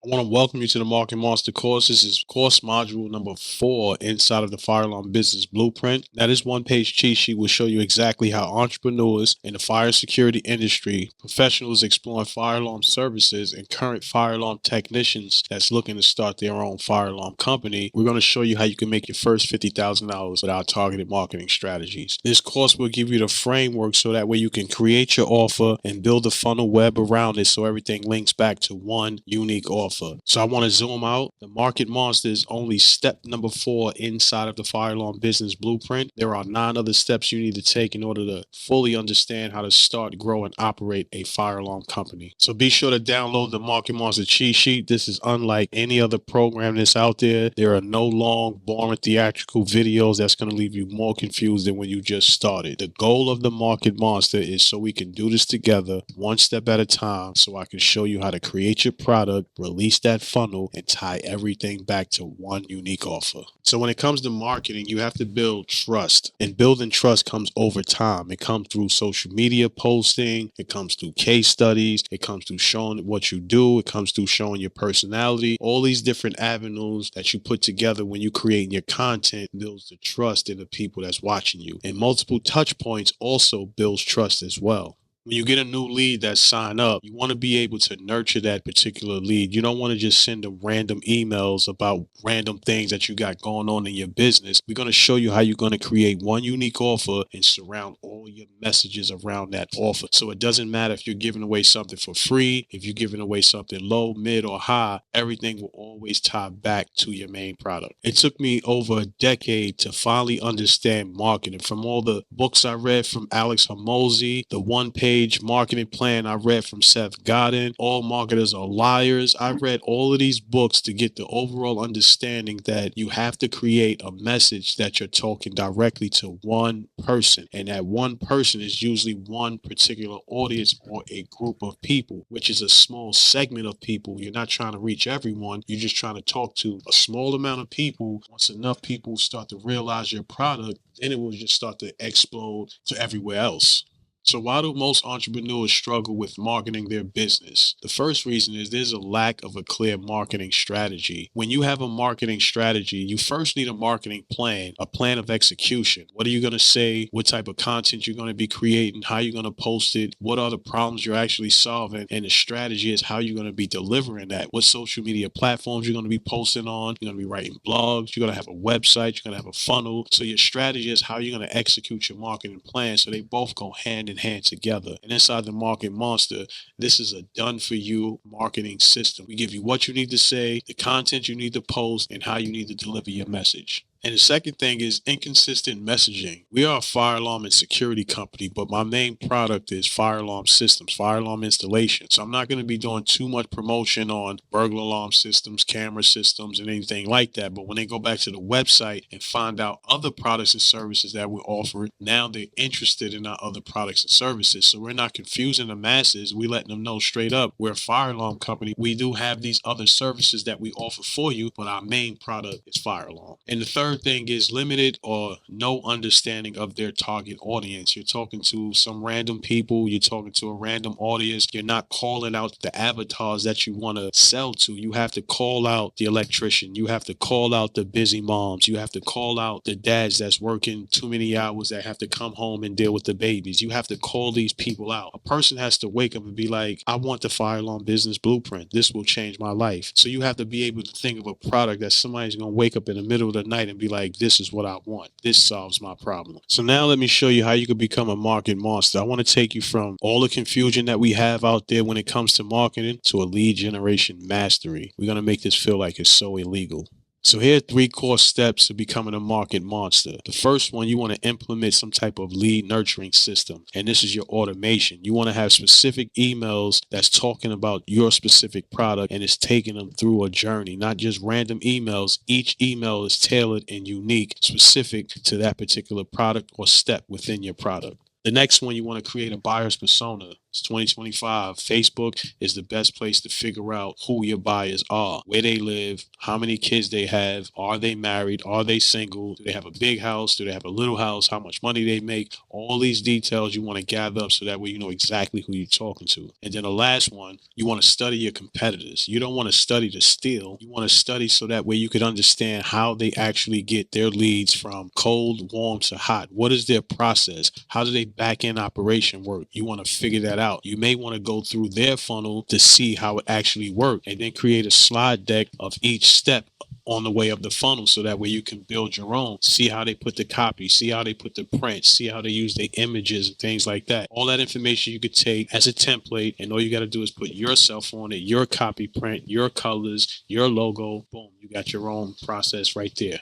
I want to welcome you to the Market Monster course. This is course module number 4 inside of the Fire Alarm Business Blueprint. Now, this one-page cheat sheet will show you exactly how entrepreneurs in the fire security industry, professionals exploring fire alarm services, and current fire alarm technicians that's looking to start their own fire alarm company, we're going to show you how you can make your first $50,000 with our targeted marketing strategies. This course will give you the framework so that way you can create your offer and build a funnel web around it so everything links back to one unique offer. So I want to zoom out. The Market Monster is only step number 4 inside of the Fire Alarm Business Blueprint. There are 9 other steps you need to take in order to fully understand how to start, grow, and operate a fire alarm company. So be sure to download the Market Monster cheat sheet. This is unlike any other program that's out there. There are no long, boring, theatrical videos that's going to leave you more confused than when you just started. The goal of the Market Monster is so we can do this together, one step at a time, so I can show you how to create your product, release that funnel, and tie everything back to one unique offer. So when it comes to marketing, you have to build trust, and building trust comes over time. It comes through social media posting, it comes through case studies, it comes through showing what you do, it comes through showing your personality. All these different avenues that you put together when you create your content builds the trust in the people that's watching you. And multiple touch points also builds trust as well. When you get a new lead that sign up, you want to be able to nurture that particular lead. You don't want to just send them random emails about random things that you got going on in your business. We're going to show you how you're going to create one unique offer and surround all your messages around that offer. So it doesn't matter if you're giving away something for free, if you're giving away something low, mid, or high, everything will always tie back to your main product. It took me over a decade to finally understand marketing. From all the books I read from Alex Hormozi, the one-page marketing plan I read from Seth Godin, All Marketers Are Liars. I read all of these books to get the overall understanding that you have to create a message that you're talking directly to one person. And that one person is usually one particular audience or a group of people, which is a small segment of people. You're not trying to reach everyone. You're just trying to talk to a small amount of people. Once enough people start to realize your product, then it will just start to explode to everywhere else. So why do most entrepreneurs struggle with marketing their business? The first reason is there's a lack of a clear marketing strategy. When you have a marketing strategy, you first need a marketing plan, a plan of execution. What are you going to say? What type of content you're going to be creating? How you're going to post it? What are the problems you're actually solving? And the strategy is how you're going to be delivering that. What social media platforms you're going to be posting on? You're going to be writing blogs. You're going to have a website. You're going to have a funnel. So your strategy is how you're going to execute your marketing plan. So they both go hand in hand together. And inside the Market Monster, this is a done for you marketing system. We give you what you need to say, the content you need to post, and how you need to deliver your message. And the second thing is inconsistent messaging. We are a fire alarm and security company, but my main product is fire alarm systems, fire alarm installation. So I'm not going to be doing too much promotion on burglar alarm systems, camera systems, and anything like that. But when they go back to the website and find out other products and services that we offer, now they're interested in our other products and services. So we're not confusing the masses. We're letting them know straight up, we're a fire alarm company. We do have these other services that we offer for you, but our main product is fire alarm. And the third thing is limited or no understanding of their target audience. You're talking to some random people, you're talking to a random audience. You're not calling out the avatars that you want to sell to. You have to call out the electrician. You have to call out the busy moms. You have to call out the dads that's working too many hours that have to come home and deal with the babies. You have to call these people out. A person has to wake up and be like, I want the fire alarm business blueprint. This will change my life. So you have to be able to think of a product that somebody's going to wake up in the middle of the night and be like, this is what I want. This solves my problem. So now let me show you how you can become a market monster. I want to take you from all the confusion that we have out there when it comes to marketing to a lead generation mastery. We're going to make this feel like it's so illegal. So here are 3 core steps to becoming a market monster. The first one, you want to implement some type of lead nurturing system. And this is your automation. You want to have specific emails that's talking about your specific product and it's taking them through a journey, not just random emails. Each email is tailored and unique, specific to that particular product or step within your product. The next one, you want to create a buyer's persona. It's 2025. Facebook is the best place to figure out who your buyers are, where they live, how many kids they have, are they married, are they single, do they have a big house, do they have a little house, how much money they make. All these details you want to gather up so that way you know exactly who you're talking to. And then the last one, you want to study your competitors. You don't want to study to steal. You want to study so that way you could understand how they actually get their leads from cold, warm to hot. What is their process? How do they back end operation work? You want to figure that out. You may want to go through their funnel to see how it actually works and then create a slide deck of each step on the way up the funnel so that way you can build your own. See how they put the copy, see how they put the print, see how they use their images and things like that. All that information you could take as a template, and all you got to do is put yourself on it, your copy print, your colors, your logo. Boom, you got your own process right there.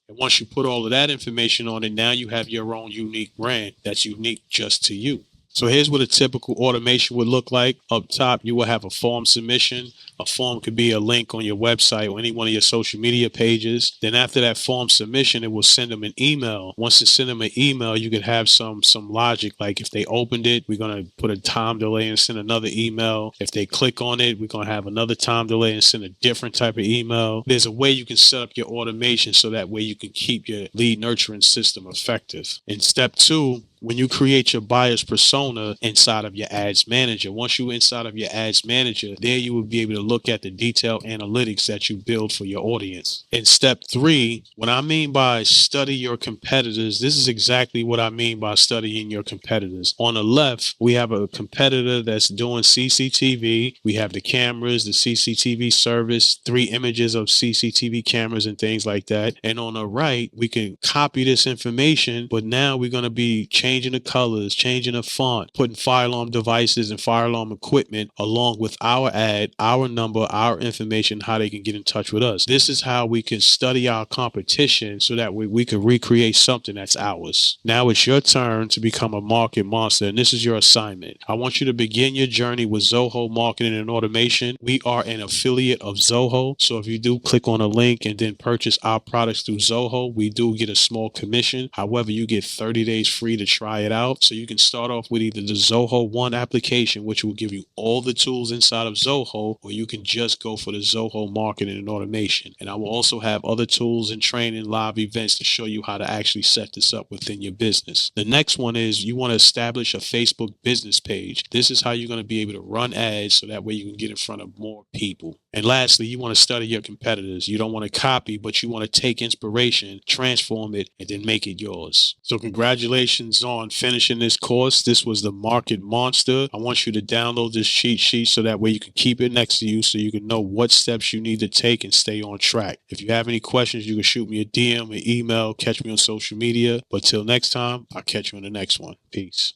And once you put all of that information on it, now you have your own unique brand that's unique just to you. So here's what a typical automation would look like. Up top, you will have a form submission. A form could be a link on your website or any one of your social media pages. Then after that form submission, it will send them an email. Once it sends them an email, you could have some logic. Like if they opened it, we're going to put a time delay and send another email. If they click on it, we're going to have another time delay and send a different type of email. There's a way you can set up your automation so that way you can keep your lead nurturing system effective. In step 2, when you create your buyer's persona inside of your ads manager, once you're inside of your ads manager, there you will be able to look at the detailed analytics that you build for your audience. In step 3, what I mean by study your competitors, this is exactly what I mean by studying your competitors. On the left, we have a competitor that's doing CCTV. We have the cameras, the CCTV service, 3 images of CCTV cameras and things like that. And on the right, we can copy this information, but now we're going to be changing the colors, changing the font, putting fire alarm devices and fire alarm equipment along with our ad, our number, our information, how they can get in touch with us. This is how we can study our competition so that we can recreate something that's ours. Now it's your turn to become a market monster, and this is your assignment. I want you to begin your journey with Zoho Marketing and Automation. We are an affiliate of Zoho, so if you do click on a link and then purchase our products through Zoho, we do get a small commission. However, you get 30 days free to try it out. So you can start off with either the Zoho One application, which will give you all the tools inside of Zoho, or you can just go for the Zoho Marketing and Automation. And I will also have other tools and training live events to show you how to actually set this up within your business. The next one is you want to establish a Facebook business page. This is how you're going to be able to run ads so that way you can get in front of more people. And lastly, you want to study your competitors. You don't want to copy, but you want to take inspiration, transform it, and then make it yours. So congratulations on finishing this course. This was the Market Monster. I want you to download this cheat sheet so that way you can keep it next to you so you can know what steps you need to take and stay on track. If you have any questions, you can shoot me a DM, an email, catch me on social media. But till next time, I'll catch you in the next one. Peace.